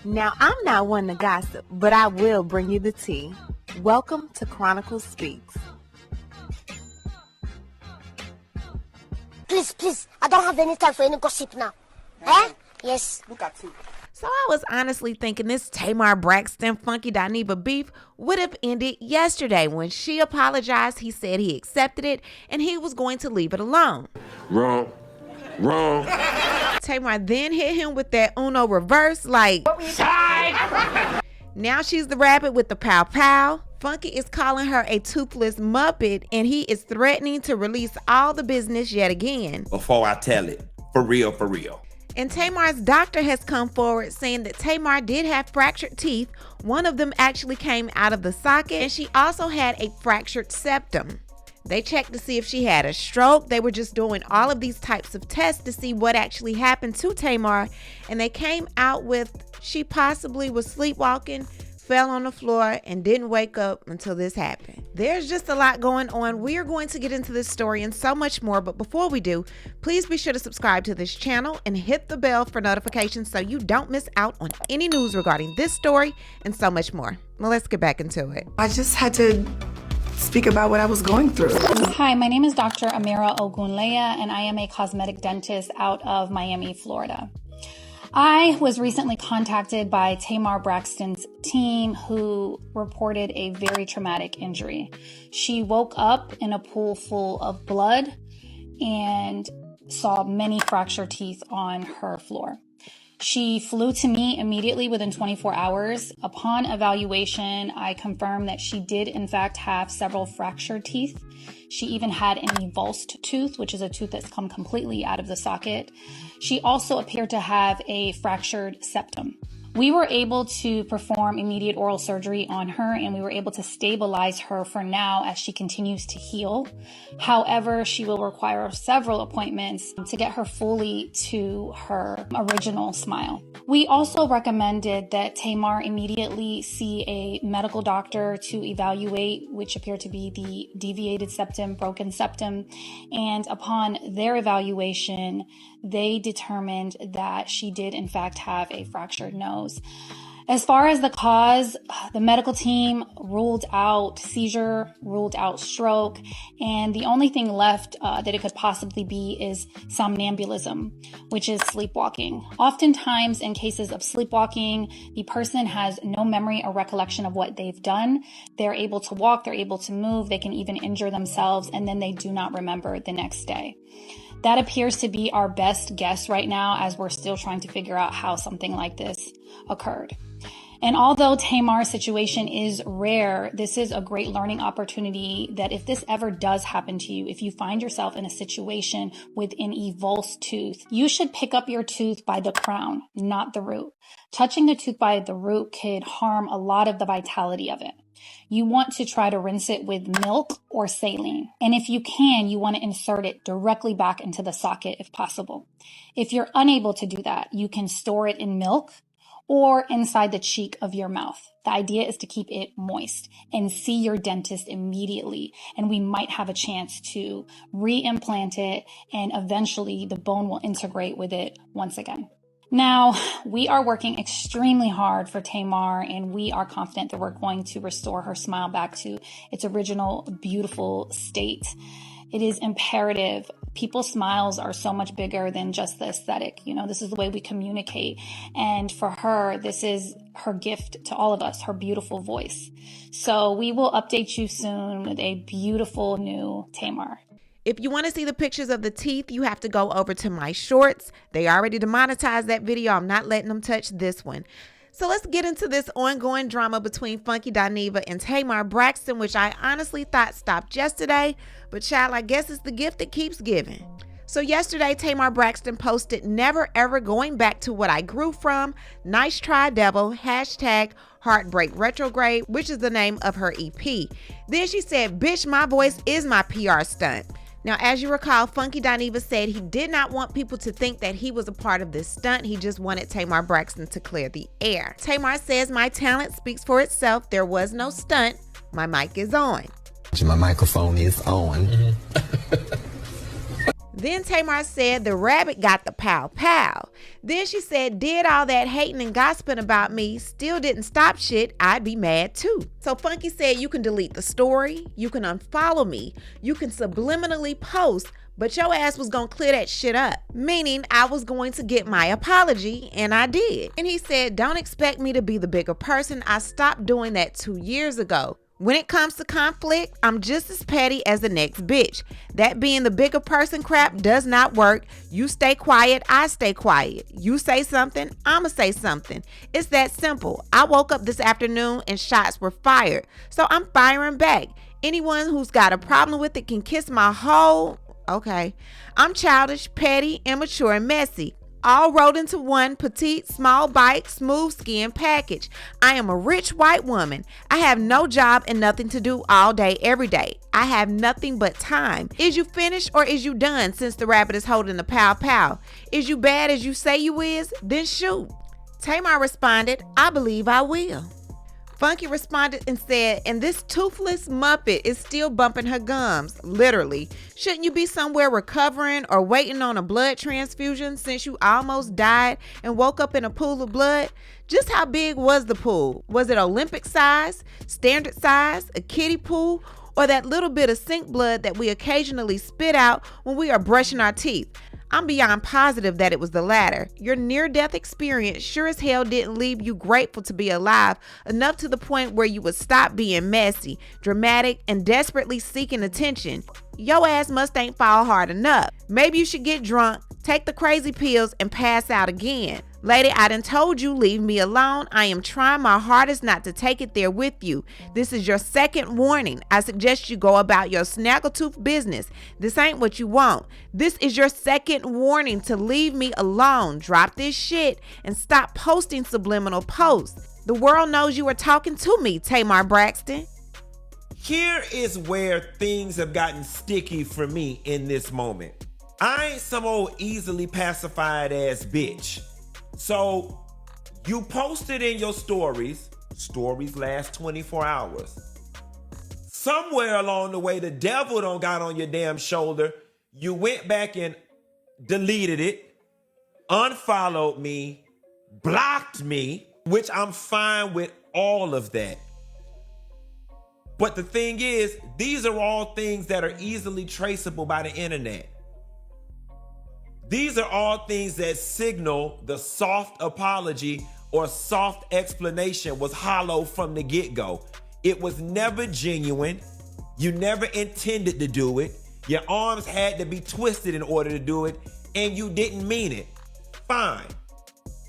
Now, I'm not one to gossip, but I will bring you the tea. Welcome to Chronicle Speaks. Please, I don't have any time for any gossip now. Eh? Yes. Look at you. So I was honestly thinking this Tamar Braxton Funky Dineva beef would have ended yesterday when she apologized. He said he accepted it and he was going to leave it alone. Wrong. Tamar then hit him with that Uno reverse like, Side. Now she's the rabbit with the pow pow. Funky is calling her a toothless Muppet and he is threatening to release all the business yet again. Before I tell it. For real. And Tamar's doctor has come forward saying that Tamar did have fractured teeth. One of them actually came out of the socket and she also had a fractured septum. They checked to see if she had a stroke. They were just doing all of these types of tests to see what actually happened to Tamar. And they came out with she possibly was sleepwalking, fell on the floor, and didn't wake up until this happened. There's just a lot going on. We are going to get into this story and so much more. But before we do, please be sure to subscribe to this channel and hit the bell for notifications so you don't miss out on any news regarding this story and so much more. Well, let's get back into it. I just had to speak about what I was going through. Hi, my name is Dr. Amira Ogunleya, and I am a cosmetic dentist out of Miami, Florida. I was recently contacted by Tamar Braxton's team who reported a very traumatic injury. She woke up in a pool full of blood and saw many fractured teeth on her floor. She flew to me immediately within 24 hours. Upon evaluation, I confirmed that she did in fact have several fractured teeth. She even had an avulsed tooth, which is a tooth that's come completely out of the socket. She also appeared to have a fractured septum. We were able to perform immediate oral surgery on her and we were able to stabilize her for now as she continues to heal. However, she will require several appointments to get her fully to her original smile. We also recommended that Tamar immediately see a medical doctor to evaluate, which appeared to be the deviated septum, broken septum. And upon their evaluation, they determined that she did in fact have a fractured nose. As far as the cause, the medical team ruled out seizure, ruled out stroke, and the only thing left that it could possibly be is somnambulism, which is sleepwalking. Oftentimes in cases of sleepwalking, the person has no memory or recollection of what they've done. They're able to walk, they're able to move, they can even injure themselves, and then they do not remember the next day. That appears to be our best guess right now as we're still trying to figure out how something like this occurred. And although Tamar's situation is rare, this is a great learning opportunity that if this ever does happen to you, if you find yourself in a situation with an avulsed tooth, you should pick up your tooth by the crown, not the root. Touching the tooth by the root could harm a lot of the vitality of it. You want to try to rinse it with milk or saline. And if you can, you want to insert it directly back into the socket if possible. If you're unable to do that, you can store it in milk or inside the cheek of your mouth. The idea is to keep it moist and see your dentist immediately. And we might have a chance to re-implant it and eventually the bone will integrate with it once again. Now, we are working extremely hard for Tamar and we are confident that we're going to restore her smile back to its original beautiful state. It is imperative. People's smiles are so much bigger than just the aesthetic. You know, this is the way we communicate. And for her, this is her gift to all of us, her beautiful voice. So we will update you soon with a beautiful new Tamar. If you want to see the pictures of the teeth, you have to go over to my shorts. They already demonetized that video. I'm not letting them touch this one. So let's get into this ongoing drama between Funky Dineva and Tamar Braxton, which I honestly thought stopped yesterday. But child, I guess it's the gift that keeps giving. So yesterday, Tamar Braxton posted, "Never ever going back to what I grew from. Nice try, devil. Hashtag Heartbreak Retrograde," which is the name of her EP. Then she said, "Bitch, my voice is my PR stunt." Now, as you recall, Funky Dineva said he did not want people to think that he was a part of this stunt. He just wanted Tamar Braxton to clear the air. Tamar says, "My talent speaks for itself. There was no stunt. My mic is on." My microphone is on. Then Tamar said the rabbit got the pow pow. Then she said, did all that hating and gossiping about me still didn't stop shit, I'd be mad too. So Funky said you can delete the story, you can unfollow me, you can subliminally post, but your ass was gonna clear that shit up. Meaning I was going to get my apology, and I did. And he said, don't expect me to be the bigger person. I stopped doing that 2 years ago. When it comes to conflict, I'm just as petty as the next bitch. That being the bigger person crap does not work. You stay quiet, I stay quiet. You say something, I'ma say something. It's that simple. I woke up this afternoon and shots were fired. So I'm firing back. Anyone who's got a problem with it can kiss my whole... Okay. I'm childish, petty, immature, and messy. All rolled into one petite, small bite, smooth skin package. I am a rich white woman. I have no job and nothing to do all day, every day. I have nothing but time. Is you finished or is you done since the rabbit is holding the pow pow? Is you bad as you say you is? Then shoot. Tamar responded, I believe I will. Funky responded and said, and this toothless Muppet is still bumping her gums, literally. Shouldn't you be somewhere recovering or waiting on a blood transfusion since you almost died and woke up in a pool of blood? Just how big was the pool? Was it Olympic size, standard size, a kiddie pool, or that little bit of sink blood that we occasionally spit out when we are brushing our teeth? I'm beyond positive that it was the latter. Your near-death experience sure as hell didn't leave you grateful to be alive enough to the point where you would stop being messy, dramatic, and desperately seeking attention. Your ass must ain't fall hard enough. Maybe you should get drunk, take the crazy pills, and pass out again. Lady, I done told you, leave me alone. I am trying my hardest not to take it there with you. This is your second warning. I suggest you go about your snaggletooth business. This ain't what you want. This is your second warning to leave me alone. Drop this shit and stop posting subliminal posts. The world knows you are talking to me, Tamar Braxton. Here is where things have gotten sticky for me in this moment. I ain't some old easily pacified ass bitch. So you posted in your stories last 24 hours. Somewhere along the way, the devil done got on your damn shoulder. You went back and deleted it, unfollowed me, blocked me, which I'm fine with all of that. But the thing is, these are all things that are easily traceable by the internet. These are all things that signal the soft apology or soft explanation was hollow from the get-go. It was never genuine. You never intended to do it. Your arms had to be twisted in order to do it, and you didn't mean it. Fine.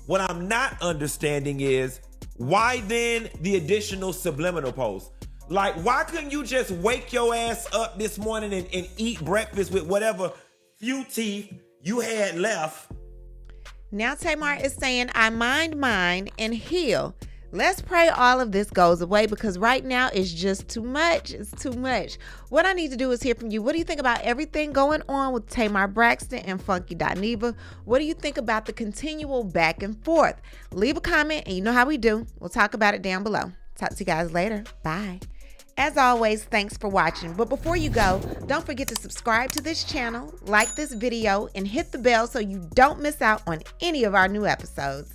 What I'm not understanding is, why then the additional subliminal post? Like, why couldn't you just wake your ass up this morning and eat breakfast with whatever few teeth you had left? Now Tamar is saying, I mind mine and heal. Let's pray all of this goes away because right now it's just too much. It's too much. What I need to do is hear from you. What do you think about everything going on with Tamar Braxton and Funky Dineva? What do you think about the continual back and forth? Leave a comment and you know how we do. We'll talk about it down below. Talk to you guys later. Bye. As always, thanks for watching. But before you go, don't forget to subscribe to this channel, like this video, and hit the bell so you don't miss out on any of our new episodes.